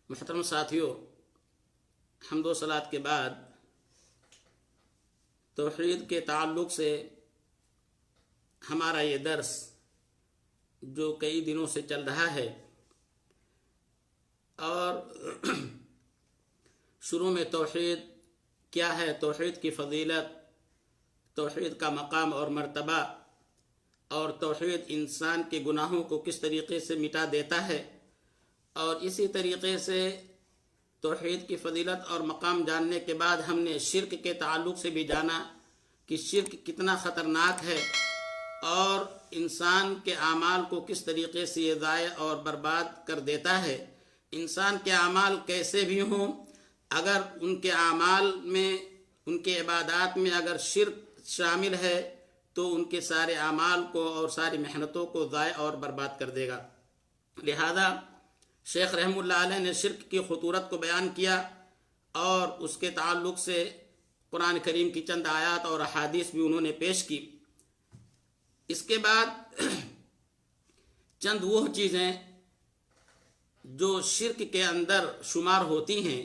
محترم ساتھیوں، حمد و صلات کے بعد توحید کے تعلق سے ہمارا یہ درس جو کئی دنوں سے چل رہا ہے، اور شروع میں توحید کیا ہے، توحید کی فضیلت، توحید کا مقام اور مرتبہ، اور توحید انسان کے گناہوں کو کس طریقے سے مٹا دیتا ہے، اور اسی طریقے سے توحید کی فضیلت اور مقام جاننے کے بعد ہم نے شرک کے تعلق سے بھی جانا کہ شرک کتنا خطرناک ہے اور انسان کے اعمال کو کس طریقے سے یہ ضائع اور برباد کر دیتا ہے۔ انسان کے اعمال کیسے بھی ہوں، اگر ان کے اعمال میں، ان کے عبادات میں اگر شرک شامل ہے تو ان کے سارے اعمال کو اور ساری محنتوں کو ضائع اور برباد کر دے گا۔ لہذا شیخ رحمہ اللہ علیہ نے شرک کی خطورت کو بیان کیا اور اس کے تعلق سے قرآن کریم کی چند آیات اور احادیث بھی انہوں نے پیش کی۔ اس کے بعد چند وہ چیزیں جو شرک کے اندر شمار ہوتی ہیں،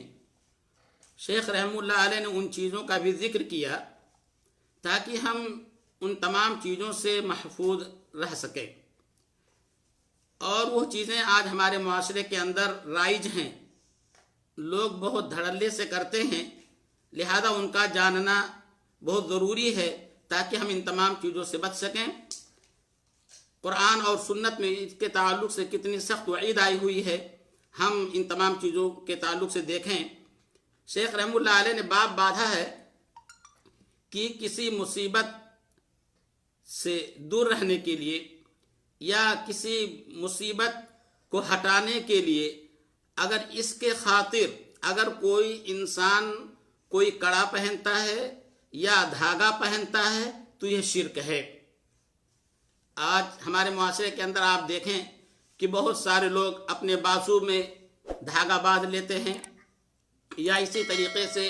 شیخ رحمہ اللہ علیہ نے ان چیزوں کا بھی ذکر کیا تاکہ ہم ان تمام چیزوں سے محفوظ رہ سکیں۔ اور وہ چیزیں آج ہمارے معاشرے کے اندر رائج ہیں، لوگ بہت دھڑلے سے کرتے ہیں، لہذا ان کا جاننا بہت ضروری ہے تاکہ ہم ان تمام چیزوں سے بچ سکیں۔ قرآن اور سنت میں اس کے تعلق سے کتنی سخت وعید آئی ہوئی ہے، ہم ان تمام چیزوں کے تعلق سے دیکھیں۔ شیخ رحمہ اللہ علیہ نے باب باندھا ہے کہ کسی مصیبت سے دور رہنے کے لیے یا کسی مصیبت کو ہٹانے کے لیے اگر اس کے خاطر اگر کوئی انسان کوئی کڑا پہنتا ہے یا دھاگا پہنتا ہے تو یہ شرک ہے۔ آج ہمارے معاشرے کے اندر آپ دیکھیں کہ بہت سارے لوگ اپنے بازو میں دھاگا باندھ لیتے ہیں، یا اسی طریقے سے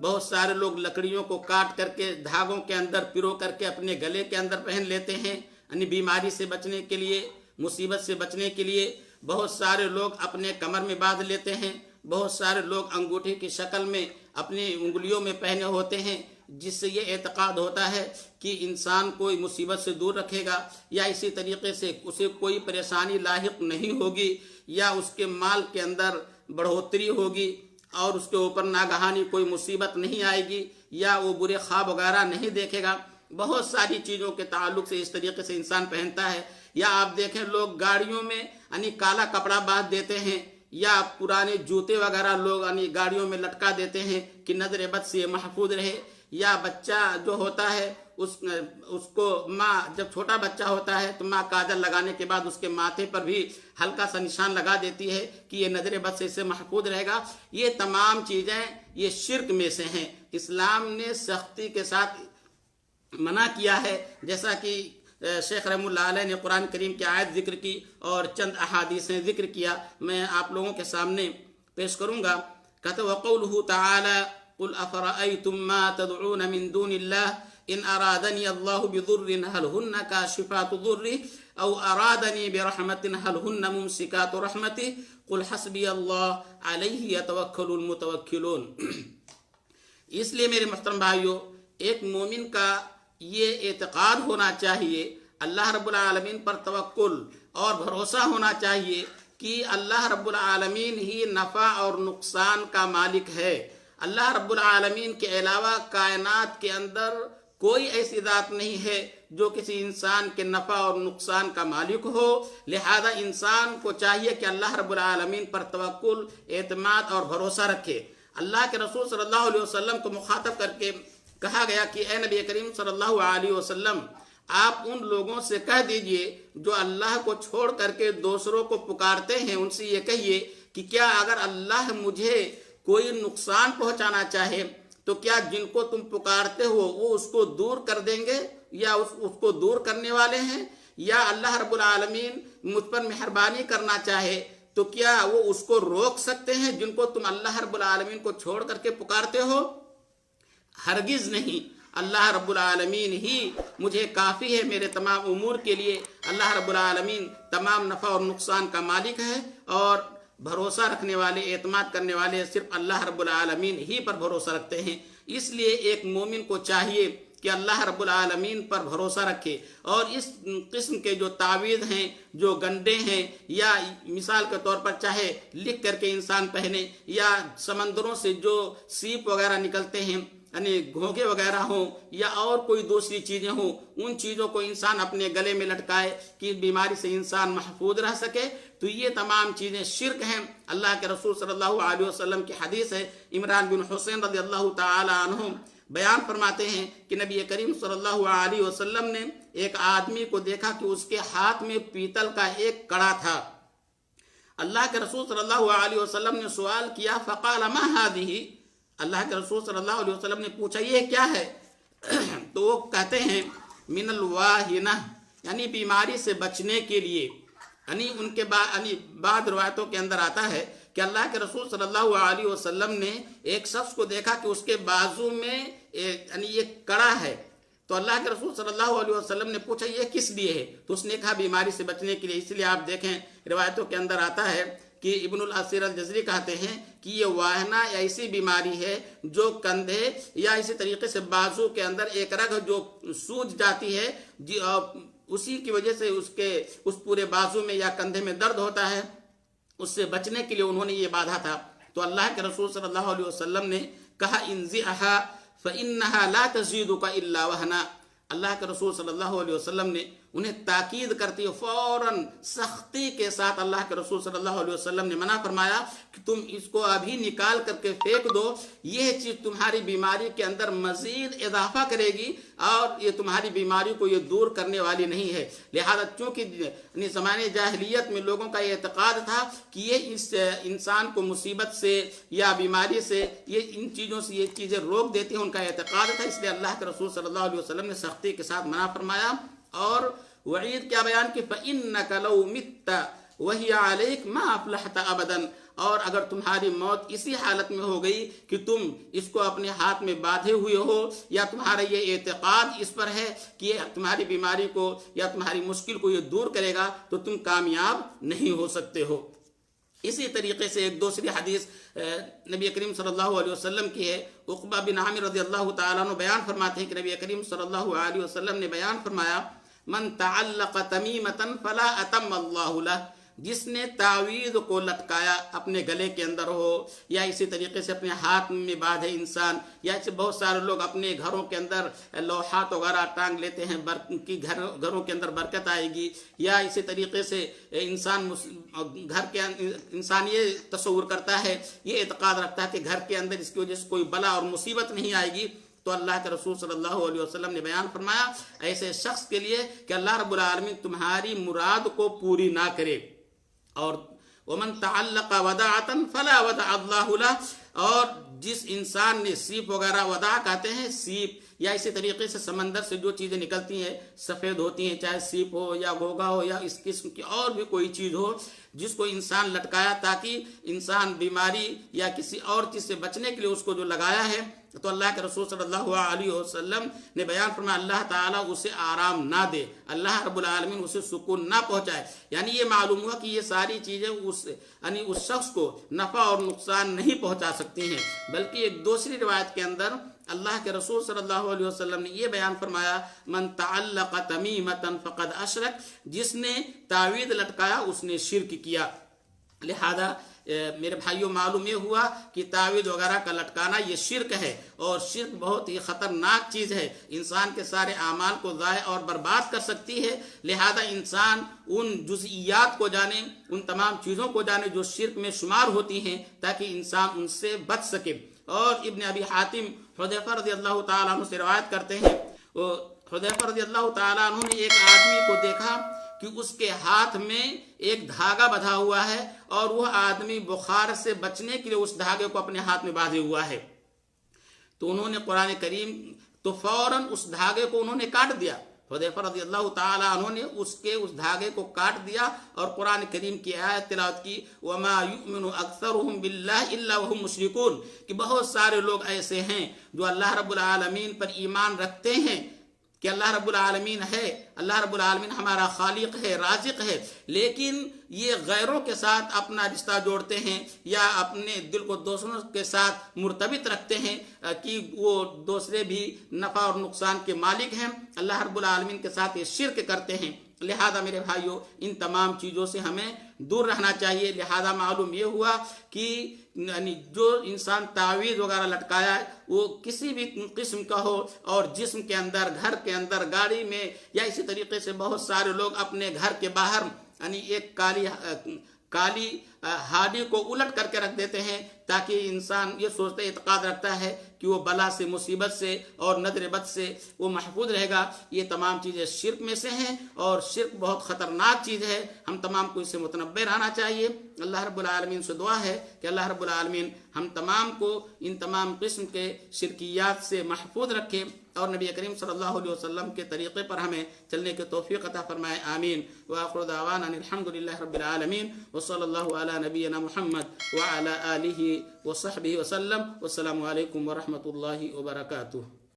بہت سارے لوگ لکڑیوں کو کاٹ کر کے دھاگوں کے اندر پرو کر کے اپنے گلے کے اندر پہن لیتے ہیں، یعنی بیماری سے بچنے کے لیے، مصیبت سے بچنے کے لیے۔ بہت سارے لوگ اپنے کمر میں باندھ لیتے ہیں، بہت سارے لوگ انگوٹھی کی شکل میں اپنی انگلیوں میں پہنے ہوتے ہیں، جس سے یہ اعتقاد ہوتا ہے کہ انسان کوئی مصیبت سے دور رکھے گا، یا اسی طریقے سے اسے کوئی پریشانی لاحق نہیں ہوگی، یا اس کے مال کے اندر بڑھوتری ہوگی اور اس کے اوپر ناگہانی کوئی مصیبت نہیں آئے گی، یا وہ برے خواب وغیرہ نہیں دیکھے گا۔ بہت ساری چیزوں کے تعلق سے اس طریقے سے انسان پہنتا ہے۔ یا آپ دیکھیں لوگ گاڑیوں میں یعنی کالا کپڑا باندھ دیتے ہیں، یا پرانے جوتے وغیرہ لوگ یعنی گاڑیوں میں لٹکا دیتے ہیں کہ نظر بد سے محفوظ رہے۔ یا بچہ جو ہوتا ہے اس کو ماں جب چھوٹا بچہ ہوتا ہے تو ماں کاجل لگانے کے بعد اس کے ماتھے پر بھی ہلکا سا نشان لگا دیتی ہے کہ یہ نظر بد سے اسے محفوظ رہے گا۔ یہ تمام چیزیں یہ شرک میں سے ہیں۔ اسلام نے سختی کے ساتھ منع کیا ہے، جیسا کہ شیخ رحمہ اللہ علیہ نے قرآن کریم کی آیت ذکر کی اور چند احادیثیں ذکر کیا، میں آپ لوگوں کے سامنے پیش کروں گا۔ کہتے وقولہ تعالی قل افرأیتم ما تدعون من دون اللہ ان ارادنی اللہ بضر هل ہن کاشفات ضرہ او ارادنی برحمت هل ہن ممسکات رحمتہ قل حسبی اللہ علیہ یتوکل المتوکلون۔ اس لیے میرے محترم بھائیوں، ایک مومن کا یہ اعتقاد ہونا چاہیے، اللہ رب العالمین پر توکل اور بھروسہ ہونا چاہیے کہ اللہ رب العالمین ہی نفع اور نقصان کا مالک ہے۔ اللہ رب العالمین کے علاوہ کائنات کے اندر کوئی ایسی ذات نہیں ہے جو کسی انسان کے نفع اور نقصان کا مالک ہو۔ لہذا انسان کو چاہیے کہ اللہ رب العالمین پر توکل، اعتماد اور بھروسہ رکھے۔ اللہ کے رسول صلی اللہ علیہ وسلم کو مخاطب کر کے کہا گیا کہ اے نبی کریم صلی اللہ علیہ وسلم، آپ ان لوگوں سے کہہ دیجئے جو اللہ کو چھوڑ کر کے دوسروں کو پکارتے ہیں، ان سے یہ کہیے کہ کیا اگر اللہ مجھے کوئی نقصان پہنچانا چاہے تو کیا جن کو تم پکارتے ہو وہ اس کو دور کر دیں گے، یا اس کو دور کرنے والے ہیں؟ یا اللہ رب العالمین مجھ پر مہربانی کرنا چاہے تو کیا وہ اس کو روک سکتے ہیں جن کو تم اللہ رب العالمین کو چھوڑ کر کے پکارتے ہو؟ ہرگز نہیں۔ اللہ رب العالمین ہی مجھے کافی ہے میرے تمام امور کے لیے۔ اللہ رب العالمین تمام نفع اور نقصان کا مالک ہے، اور بھروسہ رکھنے والے، اعتماد کرنے والے صرف اللہ رب العالمین ہی پر بھروسہ رکھتے ہیں۔ اس لیے ایک مومن کو چاہیے کہ اللہ رب العالمین پر بھروسہ رکھے، اور اس قسم کے جو تعویذ ہیں، جو گنڈے ہیں، یا مثال کے طور پر چاہے لکھ کر کے انسان پہنے، یا سمندروں سے جو سیپ وغیرہ نکلتے ہیں، یعنی گھونگے وغیرہ ہوں، یا اور کوئی دوسری چیزیں ہوں، ان چیزوں کو انسان اپنے گلے میں لٹکائے کہ بیماری سے انسان محفوظ رہ سکے، تو یہ تمام چیزیں شرک ہیں۔ اللہ کے رسول صلی اللہ علیہ وسلم کی حدیث ہے، عمران بن حسین رضی اللہ تعالی عنہ بیان فرماتے ہیں کہ نبی کریم صلی اللہ علیہ وسلم نے ایک آدمی کو دیکھا کہ اس کے ہاتھ میں پیتل کا ایک کڑا تھا۔ اللہ کے رسول صلی اللہ علیہ وسلم نے سوال کیا، فقال ما هذه، اللہ کے رسول صلی اللہ علیہ وسلم نے پوچھا یہ کیا ہے؟ تو وہ کہتے ہیں من الواہنہ، یعنی بیماری سے بچنے کے لیے۔ یعنی ان کے بعد روایتوں کے اندر آتا ہے کہ اللہ کے رسول صلی اللہ علیہ وسلم نے ایک شخص کو دیکھا کہ اس کے بازو میں یعنی ایک کڑا ہے، تو اللہ کے رسول صلی اللہ علیہ وسلم نے پوچھا یہ کس لیے ہے؟ تو اس نے کہا بیماری سے بچنے کے لیے۔ اس لیے آپ دیکھیں روایتوں کے اندر آتا ہے کہ ابن الاسیر الجزری کہتے ہیں کہ یہ واہنہ ایسی بیماری ہے جو کندھے یا اسی طریقے سے بازو کے اندر ایک رگ جو سوج جاتی ہے، اسی کی وجہ سے اس پورے بازو میں یا کندھے میں درد ہوتا ہے، اس سے بچنے کے لیے انہوں نے یہ باندھا تھا۔ تو اللہ کے رسول صلی اللہ علیہ وسلم نے کہا انزعها فإنها لا تزيدك الا وهنا۔ اللہ کے رسول صلی اللہ علیہ وسلم نے انہیں تاکید کرتی فوراً سختی کے ساتھ اللہ کے رسول صلی اللہ علیہ وسلم نے منع فرمایا کہ تم اس کو ابھی نکال کر کے پھینک دو، یہ چیز تمہاری بیماری کے اندر مزید اضافہ کرے گی اور یہ تمہاری بیماری کو یہ دور کرنے والی نہیں ہے۔ لہذا چونکہ زمانے جاہلیت میں لوگوں کا یہ اعتقاد تھا کہ یہ اس انسان کو مصیبت سے یا بیماری سے، یہ ان چیزوں سے یہ چیزیں روک دیتی ہیں، ان کا اعتقاد تھا، اس لیے اللہ کے رسول صلی اللہ علیہ وسلم نے سختی کے ساتھ منع فرمایا۔ اور وعید کیا بیان کی فَإِنَّكَ لَوْ مِتَّ وَهِيَ عَلَيْكَ مَا أَفْلَحْتَ أَبَدًا، اور اگر تمہاری موت اسی حالت میں ہو گئی کہ تم اس کو اپنے ہاتھ میں باندھے ہوئے ہو، یا تمہارا یہ اعتقاد اس پر ہے کہ یہ تمہاری بیماری کو یا تمہاری مشکل کو یہ دور کرے گا، تو تم کامیاب نہیں ہو سکتے ہو۔ اسی طریقے سے ایک دوسری حدیث نبی کریم صلی اللہ علیہ وسلم کی ہے، عقبہ بن عامر رضی اللہ تعالیٰ عنہ بیان فرماتے ہیں کہ نبی کریم صلی اللہ علیہ وسلم نے بیان فرمایا من تعلق تمیمتا فلا اتم اللہ لہ، جس نے تعویذ کو لٹکایا اپنے گلے کے اندر ہو یا اسی طریقے سے اپنے ہاتھ میں باندھے انسان، یا ایسے بہت سارے لوگ اپنے گھروں کے اندر لوحات وغیرہ ٹانگ لیتے ہیں کہ گھروں کے اندر برکت آئے گی، یا اسی طریقے سے گھر کے انسان یہ تصور کرتا ہے، یہ اعتقاد رکھتا ہے کہ گھر کے اندر اس کی وجہ سے کوئی بلا اور مصیبت نہیں آئے گی، تو اللہ کے رسول صلی اللہ علیہ وسلم نے بیان فرمایا ایسے شخص کے لیے کہ اللہ رب العالمین تمہاری مراد کو پوری نہ کرے۔ اور ومن تعلق وداعتا فلا ودع اللہ لہ، اور جس انسان نے سیپ وغیرہ، وداع کہتے ہیں سیپ، یا اسی طریقے سے سمندر سے جو چیزیں نکلتی ہیں سفید ہوتی ہیں، چاہے سیپ ہو یا گھوگا ہو یا اس قسم کی اور بھی کوئی چیز ہو، جس کو انسان لٹکایا تاکہ انسان بیماری یا کسی اور چیز سے بچنے کے لیے اس کو جو لگایا ہے، تو اللہ کے رسول صلی اللہ علیہ وسلم نے بیان فرمایا اللہ تعالیٰ اسے آرام نہ دے، اللہ رب العالمین اسے سکون نہ پہنچائے۔ یعنی یہ معلوم ہوا کہ یہ ساری چیزیں اس شخص کو نفع اور نقصان نہیں پہنچا سکتی ہیں، بلکہ ایک دوسری روایت کے اندر اللہ کے رسول صلی اللہ علیہ وسلم نے یہ بیان فرمایا من تعلق تمیمتا فقد اشرک، جس نے تعویذ لٹکایا اس نے شرک کیا۔ لہذا میرے بھائیوں معلوم یہ ہوا کہ تعویذ وغیرہ کا لٹکانا یہ شرک ہے، اور شرک بہت ہی خطرناک چیز ہے، انسان کے سارے اعمال کو ضائع اور برباد کر سکتی ہے۔ لہذا انسان ان جزئیات کو جانے، ان تمام چیزوں کو جانے جو شرک میں شمار ہوتی ہیں، تاکہ انسان ان سے بچ سکے۔ اور ابن ابی حاتم حذیفہ رضی اللہ تعالیٰ عنہ سے روایت کرتے ہیں، حذیفہ رضی اللہ تعالیٰ عنہ نے ایک آدمی کو دیکھا کہ اس کے ہاتھ میں ایک دھاگا بندھا ہوا ہے، اور وہ آدمی بخار سے بچنے کے لیے اس دھاگے کو اپنے ہاتھ میں باندھے ہوا ہے، تو انہوں نے قرآن کریم تو فوراً اس دھاگے کو انہوں نے کاٹ دیا۔ حذیفہ رضی اللہ تعالیٰ عنہ نے اس دھاگے کو کاٹ دیا اور قرآن کریم کی آیت تلاوت کی وَمَا يُؤْمِنُ أَكْثَرُهُمْ بِاللَّهِ إِلَّا وَهُمْ مُشْرِكُونَ، کہ بہت سارے لوگ ایسے ہیں جو اللہ رب العالمین پر ایمان رکھتے ہیں کہ اللہ رب العالمین ہے، اللہ رب العالمین ہمارا خالق ہے، رازق ہے، لیکن یہ غیروں کے ساتھ اپنا رشتہ جوڑتے ہیں یا اپنے دل کو دوسروں کے ساتھ مرتبط رکھتے ہیں کہ وہ دوسرے بھی نفع اور نقصان کے مالک ہیں، اللہ رب العالمین کے ساتھ یہ شرک کرتے ہیں۔ لہذا میرے بھائیوں ان تمام چیزوں سے ہمیں دور رہنا چاہیے۔ لہذا معلوم یہ ہوا کہ جو انسان تعویذ وغیرہ لٹکایا ہے وہ کسی بھی قسم کا ہو، اور جسم کے اندر، گھر کے اندر، گاڑی میں، یا اسی طریقے سے بہت سارے لوگ اپنے گھر کے باہر ایک کالی ہاڈی کو الٹ کر کے رکھ دیتے ہیں تاکہ انسان یہ سوچتا ہے، اعتقاد رکھتا ہے کہ وہ بلا سے، مصیبت سے اور نظر بد سے وہ محفوظ رہے گا۔ یہ تمام چیزیں شرک میں سے ہیں، اور شرک بہت خطرناک چیز ہے، ہم تمام کو اس سے متنبہ رہنا چاہیے۔ اللہ رب العالمین سے دعا ہے کہ اللہ رب العالمین ہم تمام کو ان تمام قسم کے شرکیات سے محفوظ رکھے، اور نبی کریم صلی اللہ علیہ وسلم کے طریقے پر ہمیں چلنے کی توفیق عطا فرمائے، آمین۔ وآخر دعوانا الحمدللہ رب العالمین، وصلی اللہ علی نبینا محمد وعلی آلہ وصحبہ وسلم، والسلام علیکم ورحمۃ اللہ وبرکاتہ۔